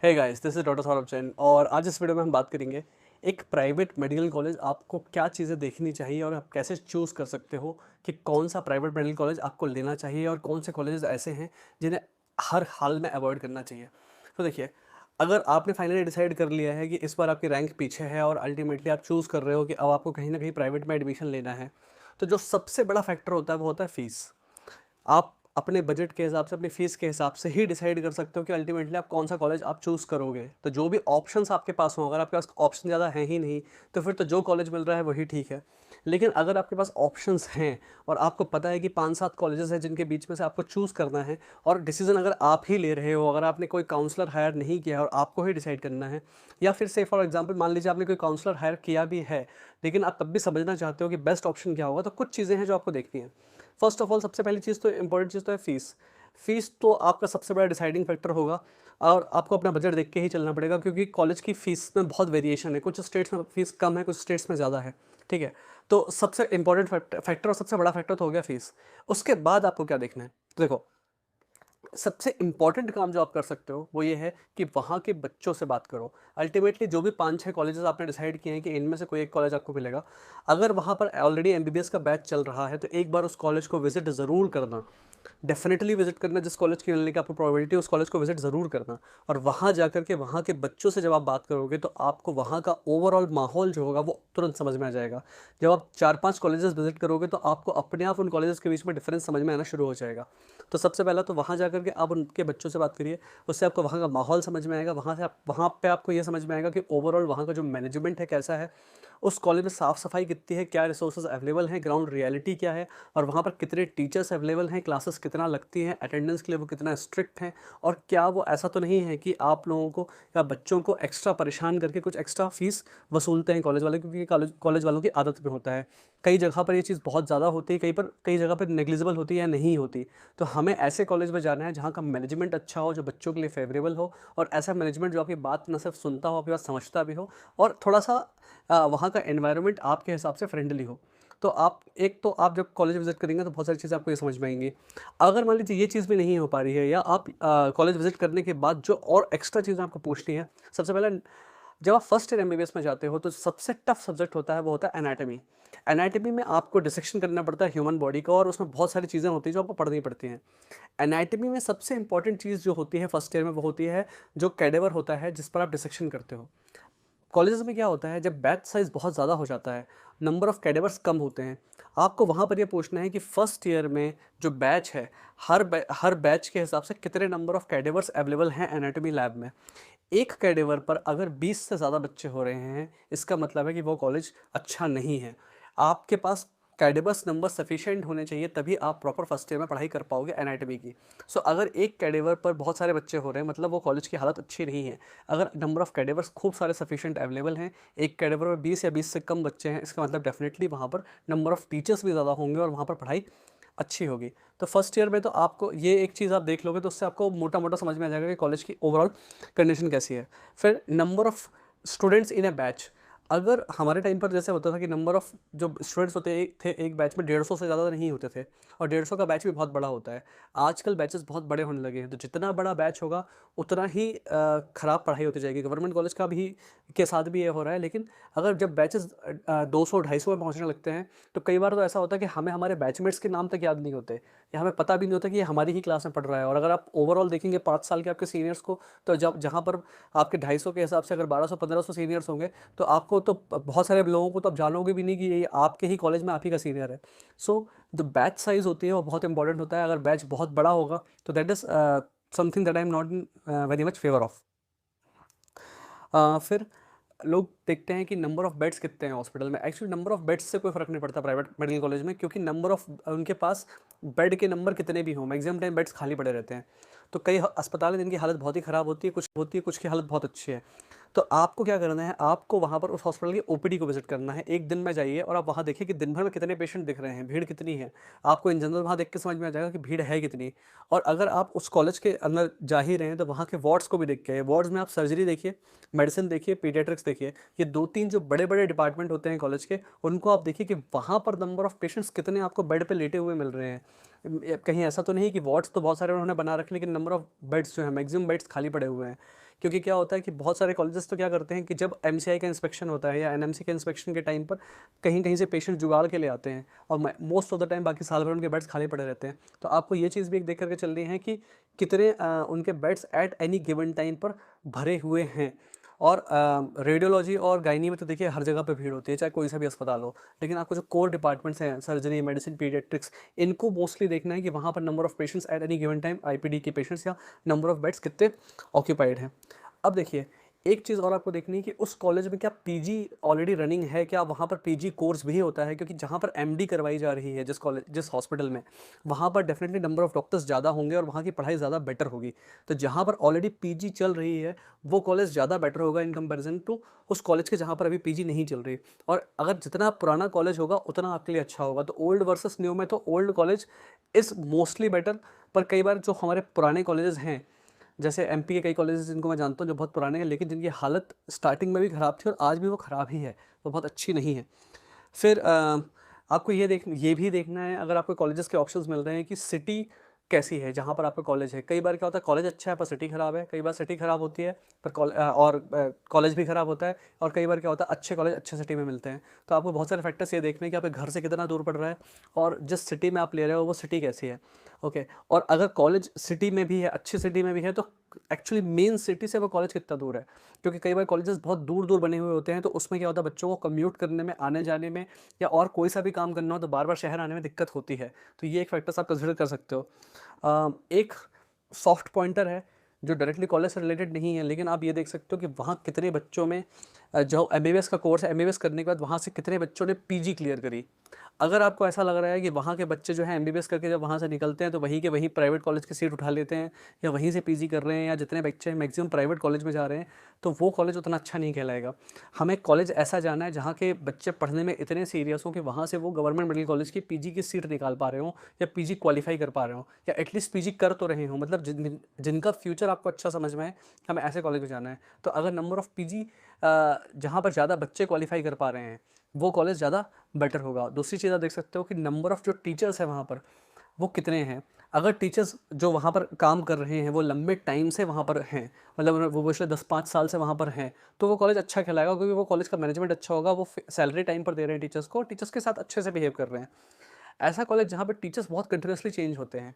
Hey guys, this is doctor Saurabh Jain और आज इस वीडियो में हम बात करेंगे एक प्राइवेट मेडिकल कॉलेज आपको क्या चीज़ें देखनी चाहिए और आप कैसे चूज़ कर सकते हो कि कौन सा प्राइवेट मेडिकल कॉलेज आपको लेना चाहिए और कौन से कॉलेजेस ऐसे हैं जिन्हें हर हाल में अवॉइड करना चाहिए। तो देखिए, अगर आपने फाइनली डिसाइड कर लिया है कि इस बार आपकी रैंक पीछे है और अल्टीमेटली आप चूज़ कर रहे हो कि अब आपको कहीं ना कहीं प्राइवेट में एडमिशन लेना है, तो जो सबसे बड़ा फैक्टर होता है वो होता है फ़ीस। आप अपने बजट के हिसाब से, अपनी फ़ीस के हिसाब से ही डिसाइड कर सकते हो कि अल्टीमेटली आप कौन सा कॉलेज आप चूज़ करोगे। तो जो भी ऑप्शंस आपके पास हों, अगर आपके पास ऑप्शन ज़्यादा हैं ही नहीं, तो फिर तो जो कॉलेज मिल रहा है वही ठीक है। लेकिन अगर आपके पास ऑप्शंस हैं और आपको पता है कि 5-7 कॉलेजेस हैं जिनके बीच में से आपको चूज़ करना है और डिसीज़न अगर आप ही ले रहे हो, अगर आपने कोई काउंसलर हायर नहीं किया है और आपको ही डिसाइड करना है, या फिर से फॉर एग्जांपल मान लीजिए आपने कोई काउंसलर हायर किया भी है, लेकिन आप तब भी समझना चाहते हो कि बेस्ट ऑप्शन क्या होगा, तो कुछ चीज़ें हैं जो आपको देखनी है। फर्स्ट ऑफ ऑल, सबसे पहली चीज़ तो इंपॉर्टेंट चीज़ तो है फ़ीस। फ़ीस तो आपका सबसे बड़ा डिसाइडिंग फैक्टर होगा और आपको अपना बजट देख के ही चलना पड़ेगा, क्योंकि कॉलेज की फ़ीस में बहुत वेरिएशन है। कुछ स्टेट्स में फ़ीस कम है, कुछ स्टेट्स में ज़्यादा है, ठीक है? तो सबसे इंपॉर्टेंट फैक्टर और सबसे बड़ा फैक्टर तो हो गया फ़ीस। उसके बाद आपको क्या देखना है? तो देखो, सबसे इम्पॉर्टेंट काम जो आप कर सकते हो वो ये है कि वहाँ के बच्चों से बात करो। अल्टीमेटली जो भी 5-6 कॉलेजेस आपने डिसाइड किए हैं कि इनमें से कोई एक कॉलेज आपको मिलेगा, अगर वहाँ पर ऑलरेडी एमबीबीएस का बैच चल रहा है तो एक बार उस कॉलेज को विजिट ज़रूर करना। डेफिनेटली विजिट करना, जिस कॉलेज की मिलने की आपको प्रोबेबिलिटी है उस कॉलेज को विजिट ज़रूर करना। और वहाँ जाकर के वहाँ के बच्चों से जब आप बात करोगे तो आपको वहाँ का ओवरऑल माहौल जो होगा वो तुरंत समझ में आ जाएगा। जब आप 4-5 कॉलेजेस विजिट करोगे तो आपको अपने आप उन कॉलेजेस के बीच में डिफरेंस समझ में आना शुरू हो जाएगा। तो सबसे पहला तो वहाँ जाकर के आप उनके बच्चों से बात करिए, उससे आपको वहाँ का माहौल समझ में आएगा। वहाँ से आप वहाँ पे आपको ये समझ में आएगा कि ओवरऑल वहाँ का जो मैनेजमेंट है कैसा है, उस कॉलेज में साफ़ सफाई कितनी है, क्या रिसोर्सेज अवेलेबल हैं, ग्राउंड रियलिटी क्या है, और वहाँ पर कितने टीचर्स अवेलेबल हैं, क्लासेस कितना लगती हैं, अटेंडेंस के लिए वो कितना स्ट्रिक्ट हैं, और क्या वो ऐसा तो नहीं है कि आप लोगों को या बच्चों को एक्स्ट्रा परेशान करके कुछ एक्स्ट्रा फीस वसूलते हैं कॉलेज वाले, क्योंकि कॉलेज कॉलेज वालों की आदत में होता है। कई जगह पर ये चीज़ बहुत ज़्यादा होती है, कई जगह पर नेग्लिजिबल होती है या नहीं होती। तो हमें ऐसे कॉलेज में जाना है जहाँ का मैनेजमेंट अच्छा हो, जो बच्चों के लिए फेवरेबल हो, और ऐसा मैनेजमेंट जो आपकी बात न सिर्फ सुनता हो, आपकी बात समझता भी हो, और थोड़ा सा वहाँ का एनवायरनमेंट आपके हिसाब से फ्रेंडली हो। तो आप जब कॉलेज विज़िट करेंगे तो बहुत सारी चीज़ें आपको ये समझ में आएँगी। अगर मान लीजिए ये चीज़ भी नहीं हो पा रही है, या आप कॉलेज विज़िट करने के बाद जो और एक्स्ट्रा चीज़ें आपको पूछनी है, सबसे पहले जब आप फर्स्ट ईयर एमबीबीएस में जाते हो तो सबसे टफ सब्जेक्ट होता है वो होता है एनाटॉमी। एनाटॉमी में आपको डिसेक्शन करना पड़ता है ह्यूमन बॉडी का, और उसमें बहुत सारी चीज़ें होती हैं जो आपको पढ़नी पड़ती हैं। एनाटॉमी में सबसे इंपॉर्टेंट चीज़ जो होती है फर्स्ट ईयर में, वो होती है जो कैडेवर होता है जिस पर आप डिसेक्शन करते हो। कॉलेजेस में क्या होता है, जब बैच साइज़ बहुत ज़्यादा हो जाता है, नंबर ऑफ़ कैडेवर्स कम होते हैं, आपको वहाँ पर ये पूछना है कि फर्स्ट ईयर में जो बैच है, हर बैच के हिसाब से कितने नंबर ऑफ़ कैडेवर्स अवेलेबल हैं एनाटॉमी लैब में। एक कैडेवर पर अगर 20 से ज़्यादा बच्चे हो रहे हैं, इसका मतलब है कि वो कॉलेज अच्छा नहीं है। आपके पास कैडेवर्स नंबर सफिशिएंट होने चाहिए, तभी आप प्रॉपर फर्स्ट ईयर में पढ़ाई कर पाओगे एनाटॉमी की। सो अगर एक कैडेवर पर बहुत सारे बच्चे हो रहे हैं, मतलब वो कॉलेज की हालत अच्छी नहीं है। अगर नंबर ऑफ़ कैडेवर्स खूब सारे सफिशिएंट अवेलेबल हैं, एक कैडेवर में 20 या 20 से कम बच्चे हैं, इसका मतलब डेफिनेटली वहाँ पर नंबर ऑफ़ टीचर्स भी ज़्यादा होंगे और वहाँ पर पढ़ाई अच्छी होगी। तो फर्स्ट ईयर में तो आपको ये एक चीज़ आप देख लोगे तो उससे आपको मोटा-मोटा समझ में आ जाएगा कि कॉलेज की ओवरऑल कंडीशन कैसी है। फिर number of students in a batch. अगर हमारे टाइम पर जैसे होता था कि नंबर ऑफ़ जो स्टूडेंट्स होते थे एक बैच में 150 से ज़्यादा नहीं होते थे, और 150 का बैच भी बहुत बड़ा होता है। आजकल बैचेस बहुत बड़े होने लगे हैं, तो जितना बड़ा बैच होगा उतना ही ख़राब पढ़ाई होती जाएगी। गवर्नमेंट कॉलेज का भी के साथ भी ये हो रहा है, लेकिन अगर जब बैचेस 200-250 में पहुँचने लगते हैं, तो कई बार तो ऐसा होता है कि हमें हमारे बैचमेट्स के नाम तक याद नहीं होते, या हमें पता भी नहीं होता कि ये हमारी ही क्लास में पढ़ रहा है। और अगर आप ओवरऑल देखेंगे 5 साल के आपके सीनियर्स को, तो जब जहाँ पर आपके 250 के हिसाब से अगर 1200-1500 सीनियर्स होंगे, तो आपको तो बहुत सारे लोगों को तो आप जानोगे भी नहीं कि ये आपके ही कॉलेज में आप ही का सीनियर है। सो जो बैच साइज़ होती है वो बहुत इंपॉर्टेंट होता है। अगर बैच बहुत बड़ा होगा तो that is something that I am not in very much favour of. फिर लोग देखते हैं कि नंबर ऑफ़ बेड्स कितने हैं हॉस्पिटल में। एक्चुअली नंबर ऑफ़ बेड्स से कोई फ़र्क नहीं पड़ता प्राइवेट मेडिकल कॉलेज में, क्योंकि नंबर ऑफ़ उनके पास बेड के नंबर कितने भी हों, मैक्सिमम टाइम बेड्स खाली पड़े रहते हैं। तो कई अस्पताल हैं जिनकी हालत बहुत ही ख़राब होती है, कुछ की हालत बहुत अच्छी है। तो आपको क्या करना है, आपको वहाँ पर उस हॉस्पिटल की ओपीडी को विज़िट करना है। एक दिन में जाइए और आप वहाँ देखिए कि दिन भर में कितने पेशेंट दिख रहे हैं, भीड़ कितनी है। आपको इन जनरल वहाँ देख के समझ में आ जाएगा कि भीड़ है कितनी। और अगर आप उस कॉलेज के अंदर जा ही रहे हैं तो वहाँ के वार्ड्स को भी देख के आइए। वार्ड्स में आप सर्जरी देखिए, मेडिसिन देखिए, पीडियाट्रिक्स देखिए। ये 2-3 जो बड़े-बड़े डिपार्टमेंट होते हैं कॉलेज के, उनको आप देखिए कि वहाँ पर नंबर ऑफ़ पेशेंट्स कितने आपको बेड पे लेटे हुए मिल रहे हैं। कहीं ऐसा तो नहीं कि वार्ड्स तो बहुत सारे उन्होंने बना रखे हैं, लेकिन नंबर ऑफ़ बेड्स जो हैं, मैक्सिमम बेड्स खाली पड़े हुए हैं। क्योंकि क्या होता है कि बहुत सारे कॉलेजेस तो क्या करते हैं कि जब एमसीआई का इंस्पेक्शन होता है या एनएमसी के इंस्पेक्शन के टाइम पर कहीं कहीं से पेशेंट जुगाड़ के ले आते हैं, और मोस्ट ऑफ द टाइम बाकी साल भर उनके बेड्स खाली पड़े रहते हैं। तो आपको ये चीज़ भी एक देख करके चलनी है कि कितने उनके beds at any given time पर भरे हुए हैं। और रेडियोलॉजी और गायनी में तो देखिए हर जगह पे भीड़ होती है, चाहे कोई सा भी अस्पताल हो, लेकिन आपको जो कोर डिपार्टमेंट्स हैं, सर्जरी, मेडिसिन, पीडियाट्रिक्स, इनको मोस्टली देखना है कि वहाँ पर number of patients at any given time, IPD के पेशेंट्स या नंबर ऑफ बेड्स कितने ऑक्यूपाइड हैं। अब देखिए एक चीज़ और आपको देखनी है कि उस कॉलेज में क्या पीजी ऑलरेडी रनिंग है, क्या वहाँ पर पीजी कोर्स भी होता है, क्योंकि जहाँ पर एमडी करवाई जा रही है जिस हॉस्पिटल में, वहाँ पर डेफिनेटली नंबर ऑफ डॉक्टर्स ज़्यादा होंगे और वहाँ की पढ़ाई ज़्यादा बेटर होगी। तो जहाँ पर ऑलरेडी पीजी चल रही है वो कॉलेज ज़्यादा बेटर होगा इन कंपेरिजन टू उस कॉलेज के जहाँ पर अभी पीजी नहीं चल रही। और अगर जितना पुराना कॉलेज होगा उतना आपके लिए अच्छा होगा। तो ओल्ड वर्सेस न्यू में तो old college is mostly better. पर कई बार जो हमारे पुराने कॉलेजेस हैं, जैसे एमपी के कई कॉलेजेस जिनको मैं जानता हूँ जो बहुत पुराने हैं, लेकिन जिनकी हालत स्टार्टिंग में भी ख़राब थी और आज भी वो ख़राब ही है, वो बहुत अच्छी नहीं है। फिर आपको ये भी देखना है, अगर आपको कॉलेजेस के ऑप्शंस मिल रहे हैं, कि सिटी कैसी है जहाँ पर आपका कॉलेज है। कई बार क्या होता है कॉलेज अच्छा है पर सिटी ख़राब है, कई बार सिटी ख़राब होती है पर कॉलेज भी ख़राब होता है, और कई बार क्या होता है अच्छे कॉलेज अच्छे सिटी में मिलते हैं। तो आपको बहुत सारे फैक्टर्स ये देखने हैं कि आपके घर से कितना दूर पड़ रहा है और जिस सिटी में आप ले रहे हो वो सिटी कैसी है। ओके, और अगर कॉलेज सिटी में भी है, अच्छी सिटी में भी है, तो एक्चुअली मेन सिटी से वो कॉलेज कितना दूर है, क्योंकि कई बार कॉलेजेस बहुत दूर दूर बने हुए होते हैं। तो उसमें क्या होता है बच्चों को कम्यूट करने में, आने जाने में, या और कोई सा भी काम करना हो तो बार बार शहर आने में दिक्कत होती है। तो ये एक फैक्टर्स आप कंसिडर कर सकते हो। एक सॉफ्ट पॉइंटर है जो डायरेक्टली कॉलेज से रिलेटेड नहीं है, लेकिन आप ये देख सकते हो कि वहाँ कितने बच्चों में जो एमबीबीएस का कोर्स है, एमबीबीएस करने के बाद वहाँ से कितने बच्चों ने पीजी क्लियर करी। अगर आपको ऐसा लग रहा है कि वहाँ के बच्चे जो हैं एमबीबीएस करके जब वहाँ से निकलते हैं तो वहीं के वहीं प्राइवेट कॉलेज की सीट उठा लेते हैं, या वहीं से पीजी कर रहे हैं, या जितने बच्चे मैक्सिमम प्राइवेट कॉलेज में जा रहे हैं, तो वो कॉलेज उतना अच्छा नहीं कहलाएगा। हमें कॉलेज ऐसा जाना है जहाँ के बच्चे पढ़ने में इतने सीरियस हों कि वहाँ से वो गवर्नमेंट मेडिकल कॉलेज की पीजी की सीट निकाल पा रहे हों, या पीजी क्वालिफाई कर पा रहे हों, या एटलीस्ट पीजी कर तो रहे हों। मतलब जिनका फ्यूचर आपको अच्छा समझ में है, हमें ऐसे कॉलेज में जाना है। तो अगर नंबर ऑफ पीजी जहाँ पर ज़्यादा बच्चे क्वालिफाई कर पा रहे हैं, वो कॉलेज ज़्यादा बेटर होगा। दूसरी चीज़ आप देख सकते हो कि नंबर ऑफ़ जो टीचर्स हैं वहाँ पर, वो कितने हैं। अगर टीचर्स जो वहाँ पर काम कर रहे हैं वो लंबे टाइम से वहाँ पर हैं, मतलब वो पिछले 10-5 साल से वहाँ पर हैं, तो वो कॉलेज अच्छा कहलाएगा, क्योंकि वो कॉलेज का मैनेजमेंट अच्छा होगा, वो सैलरी टाइम पर दे रहे हैं टीचर्स को, टीचर्स के साथ अच्छे से बिहेव कर रहे हैं। ऐसा कॉलेज जहाँ पे टीचर्स बहुत कंटिन्यूसली चेंज होते हैं,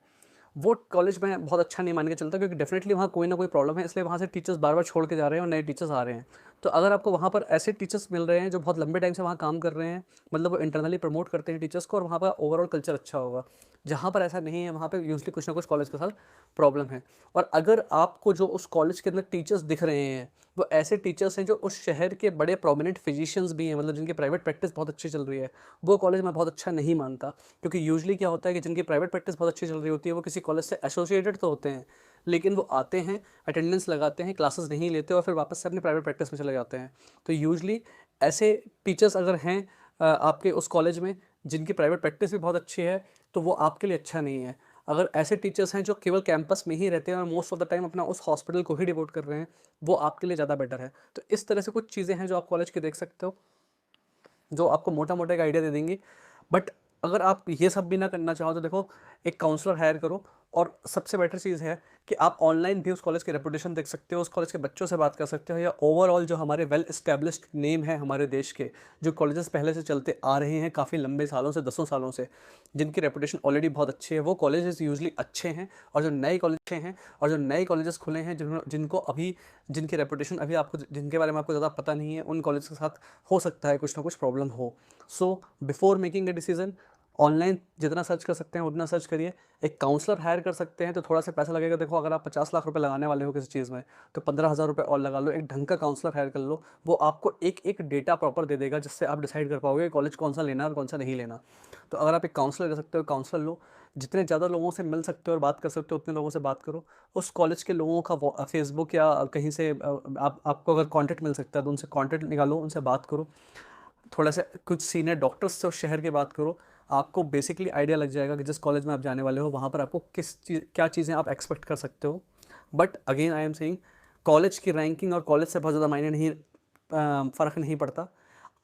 वो कॉलेज मैं बहुत अच्छा नहीं मान के चलता, क्योंकि डेफिनेटली वहाँ कोई ना कोई प्रॉब्लम है, इसलिए वहाँ से टीचर्स बार बार छोड़ के जा रहे हैं और नए टीचर्स आ रहे हैं। तो अगर आपको वहाँ पर ऐसे टीचर्स मिल रहे हैं जो बहुत लंबे टाइम से वहाँ काम कर रहे हैं, मतलब वो इंटरनली प्रमोट करते हैं टीचर्स को, और वहाँ पर ओवरऑल कल्चर अच्छा होगा। जहाँ पर ऐसा नहीं है वहाँ पे यूजली कुछ ना कुछ कॉलेज के साथ प्रॉब्लम है। और अगर आपको जो उस कॉलेज के अंदर टीचर्स दिख रहे हैं वो ऐसे टीचर्स हैं जो उस शहर के बड़े प्रोमिनेंट फिजिशियंस भी हैं, मतलब जिनकी प्राइवेट प्रैक्टिस बहुत अच्छी चल रही है, वो कॉलेज मैं बहुत अच्छा नहीं मानता। क्योंकि यूजुअली क्या होता है कि जिनकी प्राइवेट प्रैक्टिस बहुत अच्छी चल रही होती है वो किसी कॉलेज से एसोसिएटेड तो होते हैं, लेकिन वो आते हैं, अटेंडेंस लगाते हैं, क्लासेस नहीं लेते और फिर वापस से अपनी प्राइवेट प्रैक्टिस में चले जाते हैं। तो यूजुअली ऐसे टीचर्स अगर हैं आपके उस कॉलेज में जिनकी प्राइवेट प्रैक्टिस भी बहुत अच्छी है, तो वो आपके लिए अच्छा नहीं है। अगर ऐसे टीचर्स हैं जो केवल कैंपस में ही रहते हैं और मोस्ट ऑफ द टाइम अपना उस हॉस्पिटल को ही डिवोट कर रहे हैं, वो आपके लिए ज़्यादा बेटर है। तो इस तरह से कुछ चीज़ें हैं जो आप कॉलेज के देख सकते हो, जो आपको मोटा-मोटा एक आइडिया दे देंगी। बट अगर आप ये सब भी ना करना चाहो तो देखो, एक काउंसलर हायर करो, और सबसे बेटर चीज़ है कि आप ऑनलाइन भी उस कॉलेज की रेपुटेशन देख सकते हो, उस कॉलेज के बच्चों से बात कर सकते हो, या ओवरऑल जो हमारे वेल एस्टेब्लिश्ड नेम है हमारे देश के, जो कॉलेजेस पहले से चलते आ रहे हैं काफ़ी लंबे सालों से, दसों सालों से, जिनकी रेपुटेशन ऑलरेडी बहुत अच्छी है, वो कॉलेजेस यूजुअली अच्छे हैं। और जो नए कॉलेज हैं और जो नए कॉलेजेस खुले हैं जिनको अभी, जिनकी रेपुटेशन अभी आपको, जिनके बारे में आपको ज़्यादा पता नहीं है, उन कॉलेज के साथ हो सकता है कुछ ना कुछ प्रॉब्लम हो। So before making a decision, online जितना सर्च कर सकते हैं उतना सर्च करिए। एक काउंसलर हायर कर सकते हैं तो थोड़ा सा पैसा लगेगा। देखो, अगर आप 50 लाख रुपए लगाने वाले हो किसी चीज़ में, तो 15,000 रुपये और लगा लो, एक ढंग का काउंसलर हायर कर लो। वो आपको एक एक डेटा प्रॉपर दे देगा, जिससे आप डिसाइड कर पाओगे कॉलेज कौन सा लेना है और कौन सा नहीं लेना। तो अगर आप एक काउंसलर ले सकते हो, काउंसलर लो। जितने ज़्यादा लोगों से मिल सकते हो और बात कर सकते हो उतने लोगों से बात करो। उस कॉलेज के लोगों का फेसबुक या कहीं से आपको अगर कॉन्टैक्ट मिल सकता है तो उनसे कॉन्टैक्ट निकालो, उनसे बात करो। थोड़ा सा कुछ सीनियर डॉक्टर्स से उस शहर की बात करो। आपको बेसिकली आइडिया लग जाएगा कि जिस कॉलेज में आप जाने वाले हो वहाँ पर आपको क्या चीज़ें आप एक्सपेक्ट कर सकते हो। But again I am saying, college की रैंकिंग और कॉलेज से बहुत ज़्यादा मायने नहीं, फ़र्क नहीं पड़ता।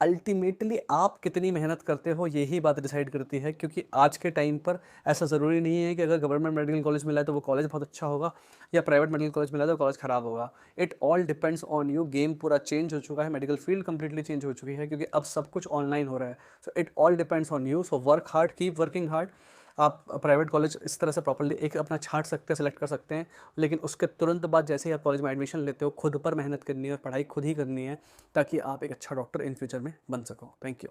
अल्टीमेटली आप कितनी मेहनत करते हो यही बात डिसाइड करती है, क्योंकि आज के टाइम पर ऐसा ज़रूरी नहीं है कि अगर गवर्नमेंट मेडिकल कॉलेज मिला है तो वो कॉलेज बहुत अच्छा होगा, या प्राइवेट मेडिकल कॉलेज मिला है तो कॉलेज ख़राब होगा। It all depends on you. Game पूरा चेंज हो चुका है, मेडिकल फील्ड कंप्लीटली चेंज हो चुकी है, क्योंकि अब सब कुछ ऑनलाइन हो रहा है। So it all depends on you. So work hard, keep working hard. आप प्राइवेट कॉलेज इस तरह से प्रॉपर्ली एक अपना छांट सकते हैं, सेलेक्ट कर सकते हैं, लेकिन उसके तुरंत बाद जैसे ही आप कॉलेज में एडमिशन लेते हो, खुद पर मेहनत करनी है और पढ़ाई खुद ही करनी है, ताकि आप एक अच्छा डॉक्टर इन फ्यूचर में बन सको। Thank you.